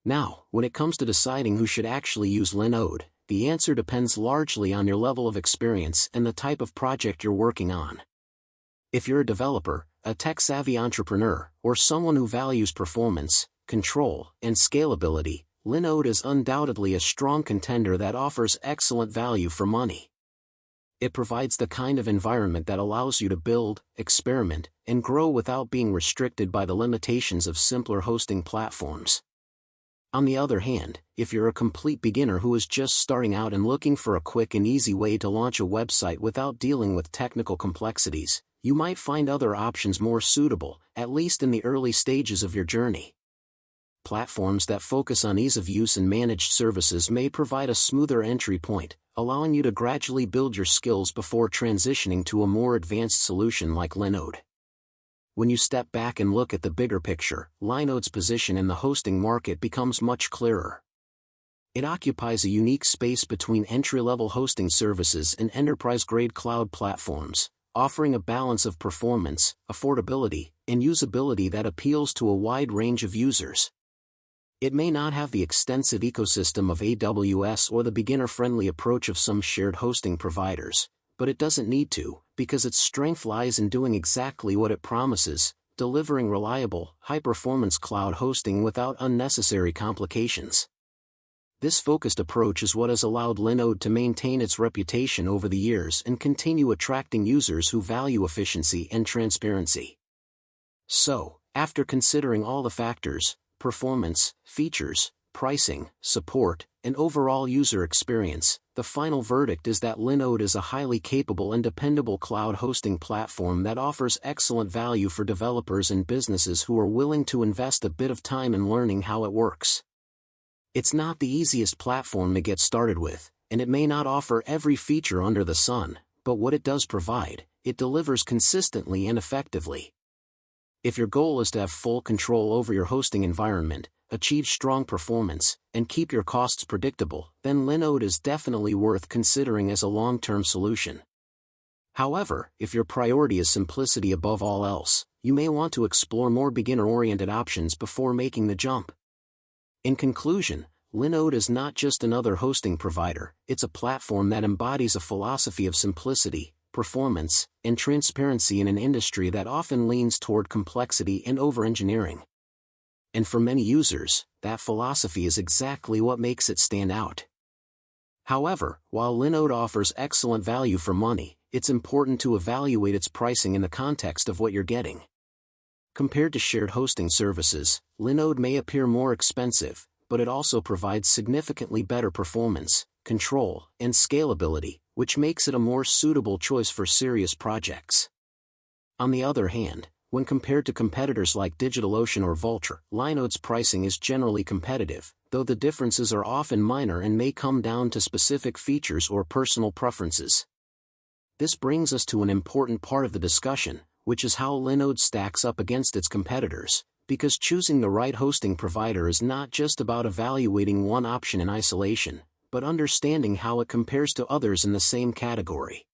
Now, when it comes to deciding who should actually use Linode, the answer depends largely on your level of experience and the type of project you're working on. If you're a developer, a tech-savvy entrepreneur, or someone who values performance, control, and scalability, Linode is undoubtedly a strong contender that offers excellent value for money. It provides the kind of environment that allows you to build, experiment, and grow without being restricted by the limitations of simpler hosting platforms. On the other hand, if you're a complete beginner who is just starting out and looking for a quick and easy way to launch a website without dealing with technical complexities, you might find other options more suitable, at least in the early stages of your journey. Platforms that focus on ease of use and managed services may provide a smoother entry point, allowing you to gradually build your skills before transitioning to a more advanced solution like Linode. When you step back and look at the bigger picture, Linode's position in the hosting market becomes much clearer. It occupies a unique space between entry-level hosting services and enterprise-grade cloud platforms, offering a balance of performance, affordability, and usability that appeals to a wide range of users. It may not have the extensive ecosystem of AWS or the beginner-friendly approach of some shared hosting providers, but it doesn't need to, because its strength lies in doing exactly what it promises, delivering reliable, high-performance cloud hosting without unnecessary complications. This focused approach is what has allowed Linode to maintain its reputation over the years and continue attracting users who value efficiency and transparency. So, after considering all the factors, performance, features, pricing, support, and overall user experience, the final verdict is that Linode is a highly capable and dependable cloud hosting platform that offers excellent value for developers and businesses who are willing to invest a bit of time in learning how it works. It's not the easiest platform to get started with, and it may not offer every feature under the sun, but what it does provide, it delivers consistently and effectively. If your goal is to have full control over your hosting environment, achieve strong performance, and keep your costs predictable, then Linode is definitely worth considering as a long-term solution. However, if your priority is simplicity above all else, you may want to explore more beginner-oriented options before making the jump. In conclusion, Linode is not just another hosting provider, it's a platform that embodies a philosophy of simplicity, performance, and transparency in an industry that often leans toward complexity and over-engineering. And for many users, that philosophy is exactly what makes it stand out. However, while Linode offers excellent value for money, it's important to evaluate its pricing in the context of what you're getting. Compared to shared hosting services, Linode may appear more expensive, but it also provides significantly better performance, control, and scalability, which makes it a more suitable choice for serious projects. On the other hand, when compared to competitors like DigitalOcean or Vultr, Linode's pricing is generally competitive, though the differences are often minor and may come down to specific features or personal preferences. This brings us to an important part of the discussion, which is how Linode stacks up against its competitors, because choosing the right hosting provider is not just about evaluating one option in isolation, but understanding how it compares to others in the same category.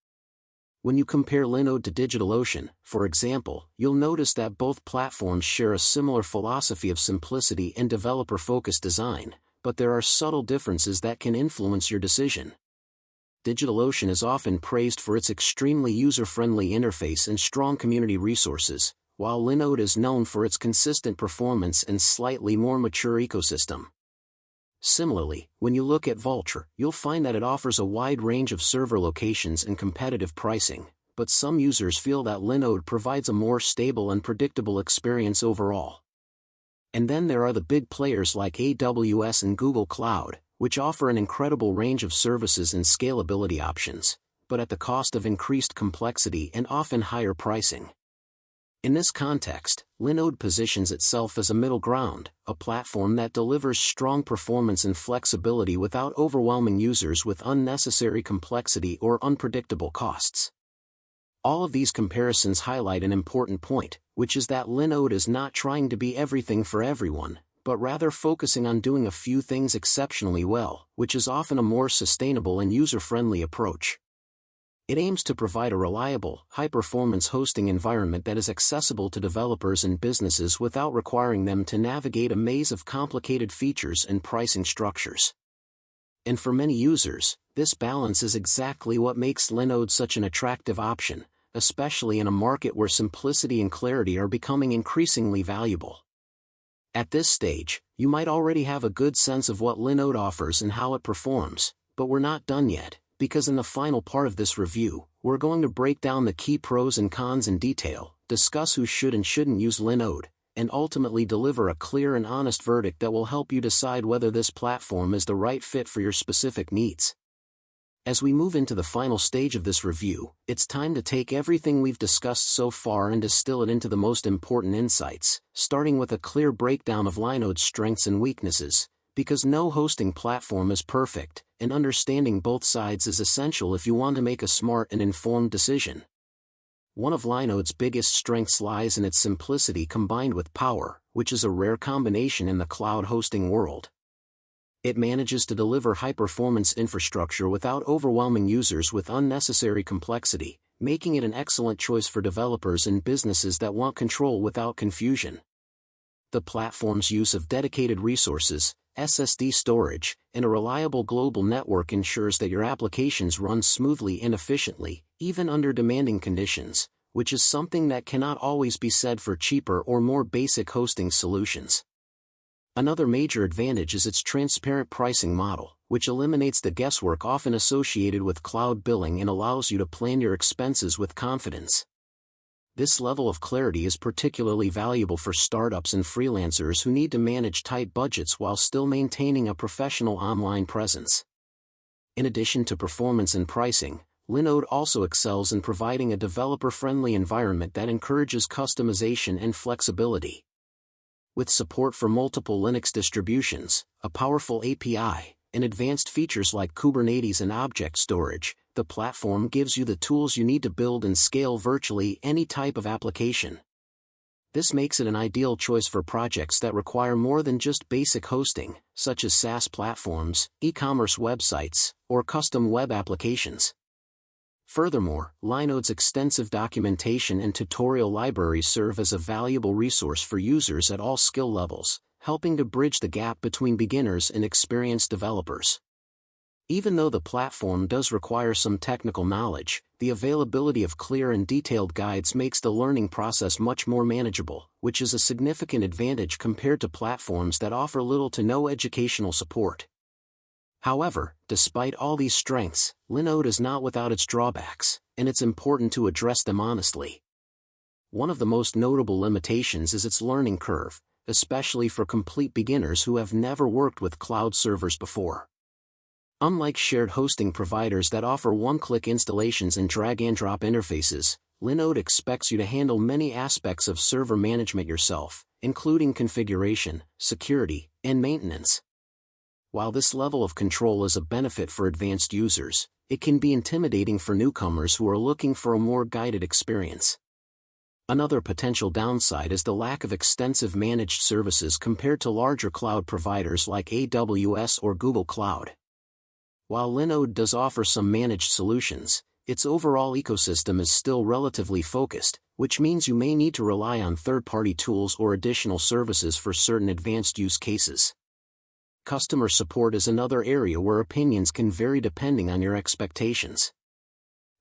When you compare Linode to DigitalOcean, for example, you'll notice that both platforms share a similar philosophy of simplicity and developer-focused design, but there are subtle differences that can influence your decision. DigitalOcean is often praised for its extremely user-friendly interface and strong community resources, while Linode is known for its consistent performance and slightly more mature ecosystem. Similarly, when you look at Vultr, you'll find that it offers a wide range of server locations and competitive pricing, but some users feel that Linode provides a more stable and predictable experience overall. And then there are the big players like AWS and Google Cloud, which offer an incredible range of services and scalability options, but at the cost of increased complexity and often higher pricing. In this context, Linode positions itself as a middle ground, a platform that delivers strong performance and flexibility without overwhelming users with unnecessary complexity or unpredictable costs. All of these comparisons highlight an important point, which is that Linode is not trying to be everything for everyone, but rather focusing on doing a few things exceptionally well, which is often a more sustainable and user-friendly approach. It aims to provide a reliable, high-performance hosting environment that is accessible to developers and businesses without requiring them to navigate a maze of complicated features and pricing structures. And for many users, this balance is exactly what makes Linode such an attractive option, especially in a market where simplicity and clarity are becoming increasingly valuable. At this stage, you might already have a good sense of what Linode offers and how it performs, but we're not done yet, because in the final part of this review, we're going to break down the key pros and cons in detail, discuss who should and shouldn't use Linode, and ultimately deliver a clear and honest verdict that will help you decide whether this platform is the right fit for your specific needs. As we move into the final stage of this review, it's time to take everything we've discussed so far and distill it into the most important insights, starting with a clear breakdown of Linode's strengths and weaknesses, because no hosting platform is perfect, and understanding both sides is essential if you want to make a smart and informed decision. One of Linode's biggest strengths lies in its simplicity combined with power, which is a rare combination in the cloud hosting world. It manages to deliver high-performance infrastructure without overwhelming users with unnecessary complexity, making it an excellent choice for developers and businesses that want control without confusion. The platform's use of dedicated resources, SSD storage, and a reliable global network ensures that your applications run smoothly and efficiently, even under demanding conditions, which is something that cannot always be said for cheaper or more basic hosting solutions. Another major advantage is its transparent pricing model, which eliminates the guesswork often associated with cloud billing and allows you to plan your expenses with confidence. This level of clarity is particularly valuable for startups and freelancers who need to manage tight budgets while still maintaining a professional online presence. In addition to performance and pricing, Linode also excels in providing a developer-friendly environment that encourages customization and flexibility. With support for multiple Linux distributions, a powerful API, and advanced features like Kubernetes and object storage, the platform gives you the tools you need to build and scale virtually any type of application. This makes it an ideal choice for projects that require more than just basic hosting, such as SaaS platforms, e-commerce websites, or custom web applications. Furthermore, Linode's extensive documentation and tutorial libraries serve as a valuable resource for users at all skill levels, helping to bridge the gap between beginners and experienced developers. Even though the platform does require some technical knowledge, the availability of clear and detailed guides makes the learning process much more manageable, which is a significant advantage compared to platforms that offer little to no educational support. However, despite all these strengths, Linode is not without its drawbacks, and it's important to address them honestly. One of the most notable limitations is its learning curve, especially for complete beginners who have never worked with cloud servers before. Unlike shared hosting providers that offer one-click installations and drag-and-drop interfaces, Linode expects you to handle many aspects of server management yourself, including configuration, security, and maintenance. While this level of control is a benefit for advanced users, it can be intimidating for newcomers who are looking for a more guided experience. Another potential downside is the lack of extensive managed services compared to larger cloud providers like AWS or Google Cloud. While Linode does offer some managed solutions, its overall ecosystem is still relatively focused, which means you may need to rely on third-party tools or additional services for certain advanced use cases. Customer support is another area where opinions can vary depending on your expectations.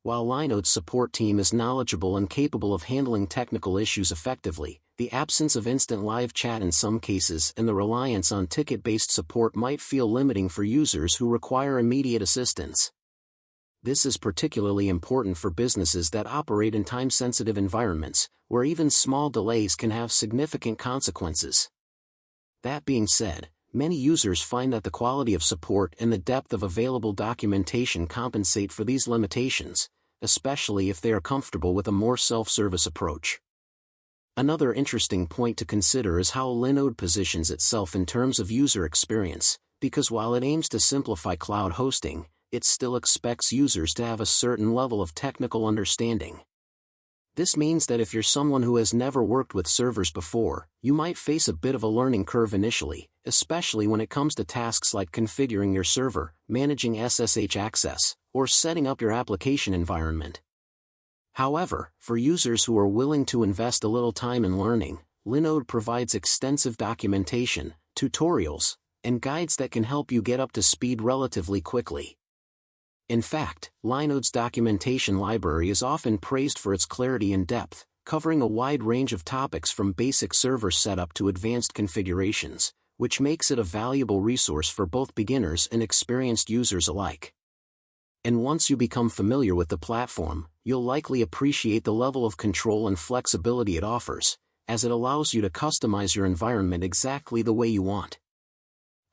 While Linode's support team is knowledgeable and capable of handling technical issues effectively, the absence of instant live chat in some cases and the reliance on ticket-based support might feel limiting for users who require immediate assistance. This is particularly important for businesses that operate in time-sensitive environments, where even small delays can have significant consequences. That being said, many users find that the quality of support and the depth of available documentation compensate for these limitations, especially if they are comfortable with a more self-service approach. Another interesting point to consider is how Linode positions itself in terms of user experience, because while it aims to simplify cloud hosting, it still expects users to have a certain level of technical understanding. This means that if you're someone who has never worked with servers before, you might face a bit of a learning curve initially, especially when it comes to tasks like configuring your server, managing SSH access, or setting up your application environment. However, for users who are willing to invest a little time in learning, Linode provides extensive documentation, tutorials, and guides that can help you get up to speed relatively quickly. In fact, Linode's documentation library is often praised for its clarity and depth, covering a wide range of topics from basic server setup to advanced configurations, which makes it a valuable resource for both beginners and experienced users alike. And once you become familiar with the platform, you'll likely appreciate the level of control and flexibility it offers, as it allows you to customize your environment exactly the way you want.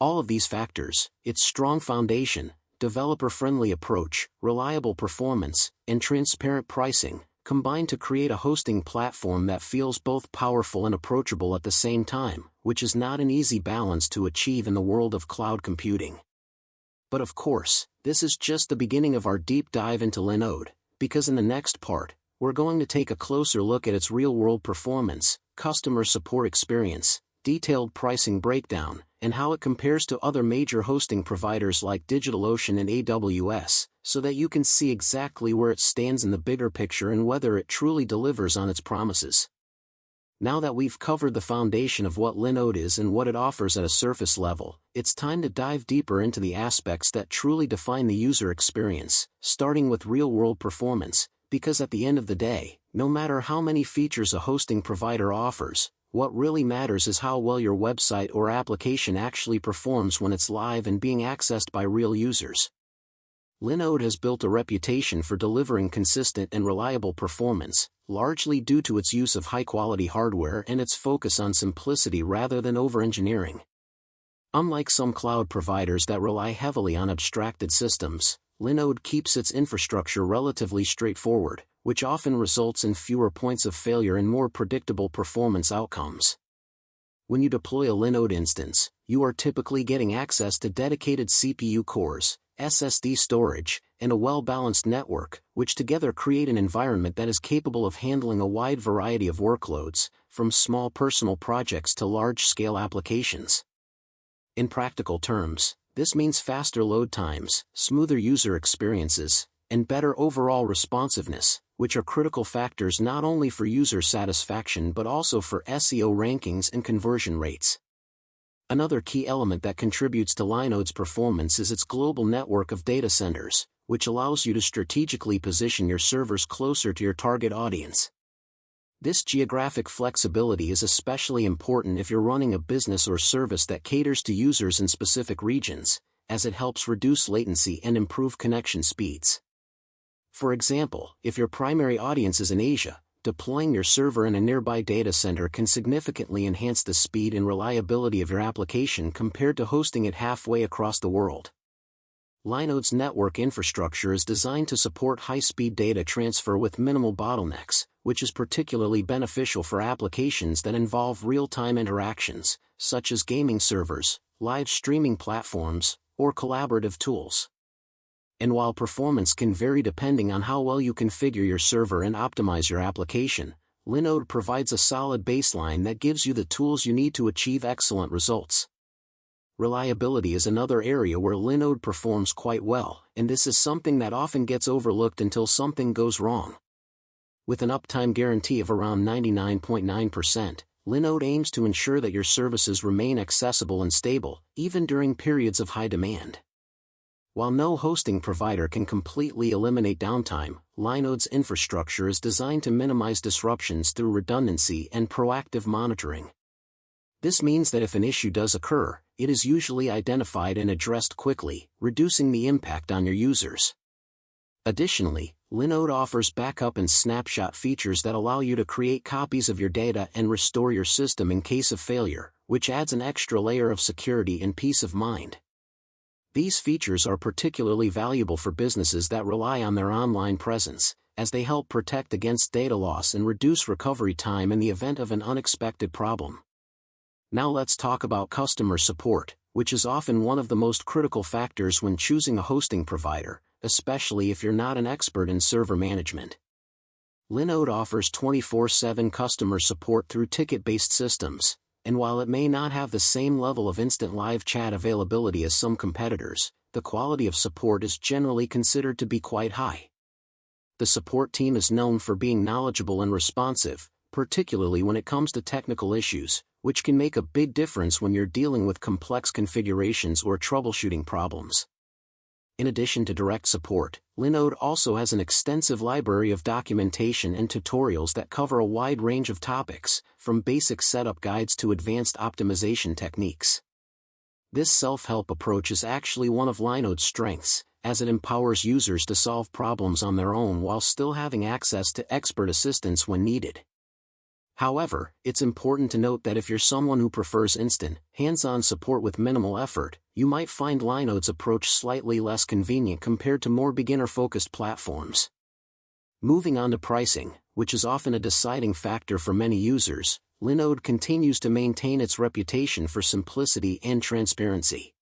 All of these factors, its strong foundation, developer-friendly approach, reliable performance, and transparent pricing, combine to create a hosting platform that feels both powerful and approachable at the same time, which is not an easy balance to achieve in the world of cloud computing. But of course, this is just the beginning of our deep dive into Linode, because in the next part, we're going to take a closer look at its real-world performance, customer support experience, detailed pricing breakdown, and how it compares to other major hosting providers like DigitalOcean and AWS, so that you can see exactly where it stands in the bigger picture and whether it truly delivers on its promises. Now that we've covered the foundation of what Linode is and what it offers at a surface level, it's time to dive deeper into the aspects that truly define the user experience, starting with real-world performance, because at the end of the day, no matter how many features a hosting provider offers, what really matters is how well your website or application actually performs when it's live and being accessed by real users. Linode has built a reputation for delivering consistent and reliable performance, largely due to its use of high-quality hardware and its focus on simplicity rather than over-engineering. Unlike some cloud providers that rely heavily on abstracted systems, Linode keeps its infrastructure relatively straightforward, which often results in fewer points of failure and more predictable performance outcomes. When you deploy a Linode instance, you are typically getting access to dedicated CPU cores, SSD storage, and a well-balanced network, which together create an environment that is capable of handling a wide variety of workloads, from small personal projects to large-scale applications. In practical terms, this means faster load times, smoother user experiences, and better overall responsiveness, which are critical factors not only for user satisfaction but also for SEO rankings and conversion rates. Another key element that contributes to Linode's performance is its global network of data centers, which allows you to strategically position your servers closer to your target audience. This geographic flexibility is especially important if you're running a business or service that caters to users in specific regions, as it helps reduce latency and improve connection speeds. For example, if your primary audience is in Asia, deploying your server in a nearby data center can significantly enhance the speed and reliability of your application compared to hosting it halfway across the world. Linode's network infrastructure is designed to support high-speed data transfer with minimal bottlenecks, which is particularly beneficial for applications that involve real-time interactions, such as gaming servers, live streaming platforms, or collaborative tools. And while performance can vary depending on how well you configure your server and optimize your application, Linode provides a solid baseline that gives you the tools you need to achieve excellent results. Reliability is another area where Linode performs quite well, and this is something that often gets overlooked until something goes wrong. With an uptime guarantee of around 99.9%, Linode aims to ensure that your services remain accessible and stable, even during periods of high demand. While no hosting provider can completely eliminate downtime, Linode's infrastructure is designed to minimize disruptions through redundancy and proactive monitoring. This means that if an issue does occur, it is usually identified and addressed quickly, reducing the impact on your users. Additionally, Linode offers backup and snapshot features that allow you to create copies of your data and restore your system in case of failure, which adds an extra layer of security and peace of mind. These features are particularly valuable for businesses that rely on their online presence, as they help protect against data loss and reduce recovery time in the event of an unexpected problem. Now let's talk about customer support, which is often one of the most critical factors when choosing a hosting provider, especially if you're not an expert in server management. Linode offers 24/7 customer support through ticket-based systems, and while it may not have the same level of instant live chat availability as some competitors, the quality of support is generally considered to be quite high. The support team is known for being knowledgeable and responsive, particularly when it comes to technical issues, which can make a big difference when you're dealing with complex configurations or troubleshooting problems. In addition to direct support, Linode also has an extensive library of documentation and tutorials that cover a wide range of topics, from basic setup guides to advanced optimization techniques. This self-help approach is actually one of Linode's strengths, as it empowers users to solve problems on their own while still having access to expert assistance when needed. However, it's important to note that if you're someone who prefers instant, hands-on support with minimal effort, you might find Linode's approach slightly less convenient compared to more beginner-focused platforms. Moving on to pricing, which is often a deciding factor for many users, Linode continues to maintain its reputation for simplicity and transparency.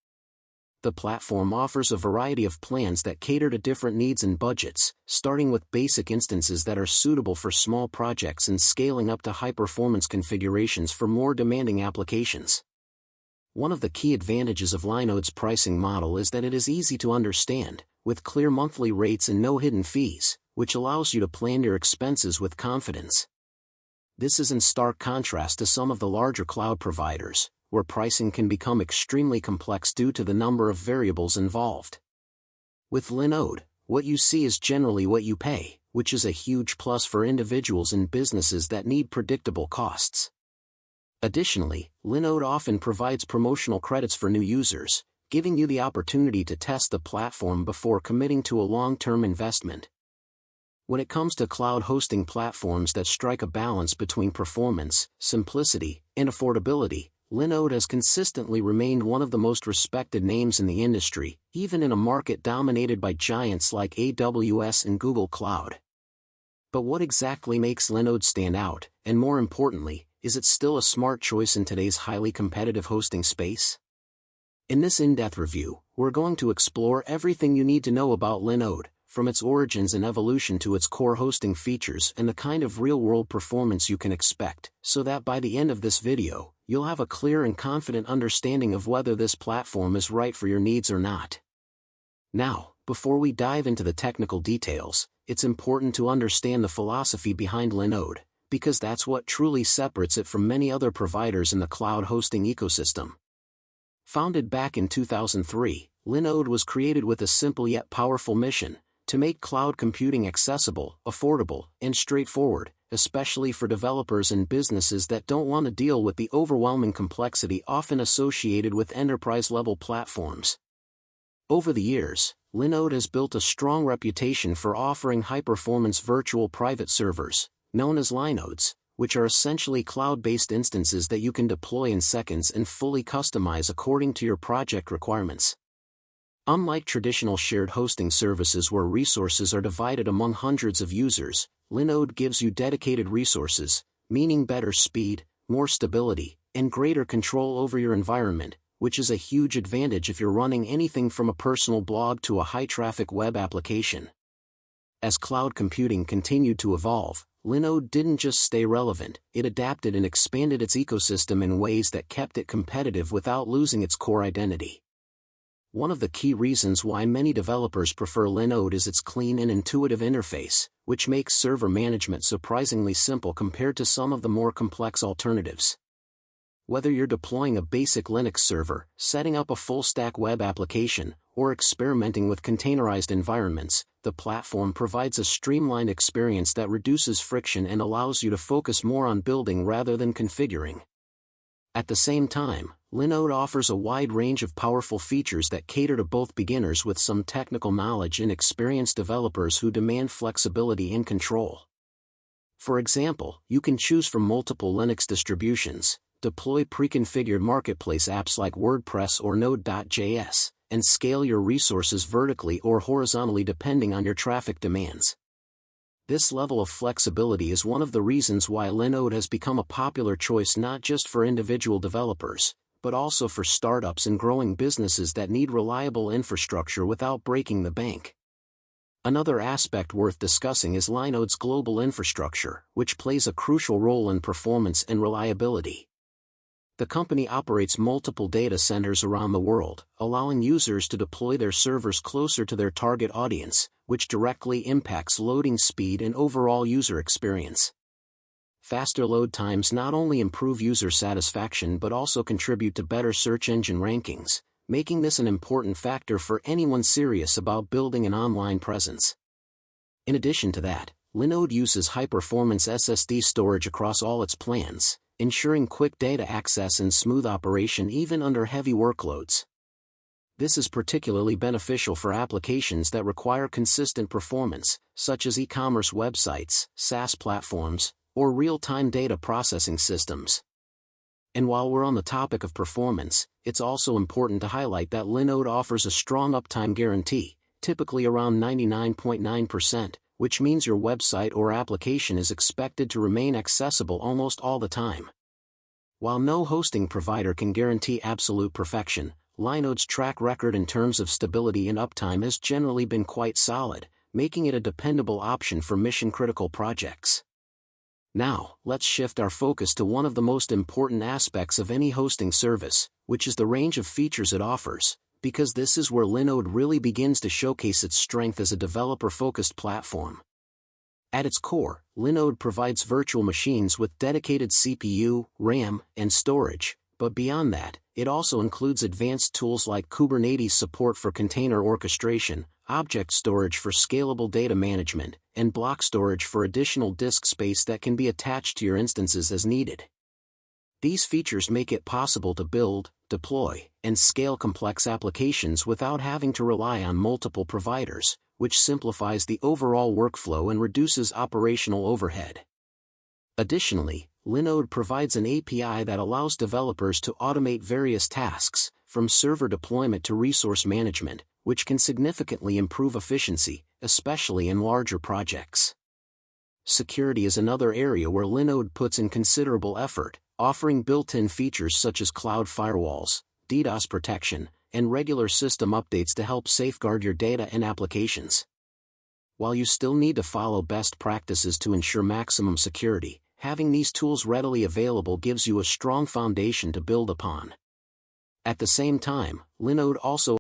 The platform offers a variety of plans that cater to different needs and budgets, starting with basic instances that are suitable for small projects and scaling up to high-performance configurations for more demanding applications. One of the key advantages of Linode's pricing model is that it is easy to understand, with clear monthly rates and no hidden fees, which allows you to plan your expenses with confidence. This is in stark contrast to some of the larger cloud providers, where pricing can become extremely complex due to the number of variables involved. With Linode, what you see is generally what you pay, which is a huge plus for individuals and businesses that need predictable costs. Additionally, Linode often provides promotional credits for new users, giving you the opportunity to test the platform before committing to a long-term investment. When it comes to cloud hosting platforms that strike a balance between performance, simplicity, and affordability, Linode has consistently remained one of the most respected names in the industry, even in a market dominated by giants like AWS and Google Cloud. But what exactly makes Linode stand out, and more importantly, is it still a smart choice in today's highly competitive hosting space? In this in-depth review, we're going to explore everything you need to know about Linode, from its origins and evolution to its core hosting features and the kind of real-world performance you can expect, so that by the end of this video, you'll have a clear and confident understanding of whether this platform is right for your needs or not. Now, before we dive into the technical details, it's important to understand the philosophy behind Linode, because that's what truly separates it from many other providers in the cloud hosting ecosystem. Founded back in 2003, Linode was created with a simple yet powerful mission: to make cloud computing accessible, affordable, and straightforward, especially for developers and businesses that don't want to deal with the overwhelming complexity often associated with enterprise-level platforms. Over the years, Linode has built a strong reputation for offering high-performance virtual private servers, known as Linodes, which are essentially cloud-based instances that you can deploy in seconds and fully customize according to your project requirements. Unlike traditional shared hosting services where resources are divided among hundreds of users, Linode gives you dedicated resources, meaning better speed, more stability, and greater control over your environment, which is a huge advantage if you're running anything from a personal blog to a high-traffic web application. As cloud computing continued to evolve, Linode didn't just stay relevant, it adapted and expanded its ecosystem in ways that kept it competitive without losing its core identity. One of the key reasons why many developers prefer Linode is its clean and intuitive interface, which makes server management surprisingly simple compared to some of the more complex alternatives. Whether you're deploying a basic Linux server, setting up a full-stack web application, or experimenting with containerized environments, the platform provides a streamlined experience that reduces friction and allows you to focus more on building rather than configuring. At the same time, Linode offers a wide range of powerful features that cater to both beginners with some technical knowledge and experienced developers who demand flexibility and control. For example, you can choose from multiple Linux distributions, deploy pre-configured marketplace apps like WordPress or Node.js, and scale your resources vertically or horizontally depending on your traffic demands. This level of flexibility is one of the reasons why Linode has become a popular choice not just for individual developers, but also for startups and growing businesses that need reliable infrastructure without breaking the bank. Another aspect worth discussing is Linode's global infrastructure, which plays a crucial role in performance and reliability. The company operates multiple data centers around the world, allowing users to deploy their servers closer to their target audience, which directly impacts loading speed and overall user experience. Faster load times not only improve user satisfaction but also contribute to better search engine rankings, making this an important factor for anyone serious about building an online presence. In addition to that, Linode uses high-performance SSD storage across all its plans, ensuring quick data access and smooth operation even under heavy workloads. This is particularly beneficial for applications that require consistent performance, such as e-commerce websites, SaaS platforms, or real-time data processing systems. And while we're on the topic of performance, it's also important to highlight that Linode offers a strong uptime guarantee, typically around 99.9%, which means your website or application is expected to remain accessible almost all the time. While no hosting provider can guarantee absolute perfection, Linode's track record in terms of stability and uptime has generally been quite solid, making it a dependable option for mission-critical projects. Now, let's shift our focus to one of the most important aspects of any hosting service, which is the range of features it offers, because this is where Linode really begins to showcase its strength as a developer-focused platform. At its core, Linode provides virtual machines with dedicated CPU, RAM, and storage, but beyond that, it also includes advanced tools like Kubernetes support for container orchestration, object storage for scalable data management, and block storage for additional disk space that can be attached to your instances as needed. These features make it possible to build, deploy, and scale complex applications without having to rely on multiple providers, which simplifies the overall workflow and reduces operational overhead. Additionally, Linode provides an API that allows developers to automate various tasks, from server deployment to resource management, which can significantly improve efficiency, especially in larger projects. Security is another area where Linode puts in considerable effort, offering built-in features such as cloud firewalls, DDoS protection, and regular system updates to help safeguard your data and applications. While you still need to follow best practices to ensure maximum security, having these tools readily available gives you a strong foundation to build upon. At the same time, Linode also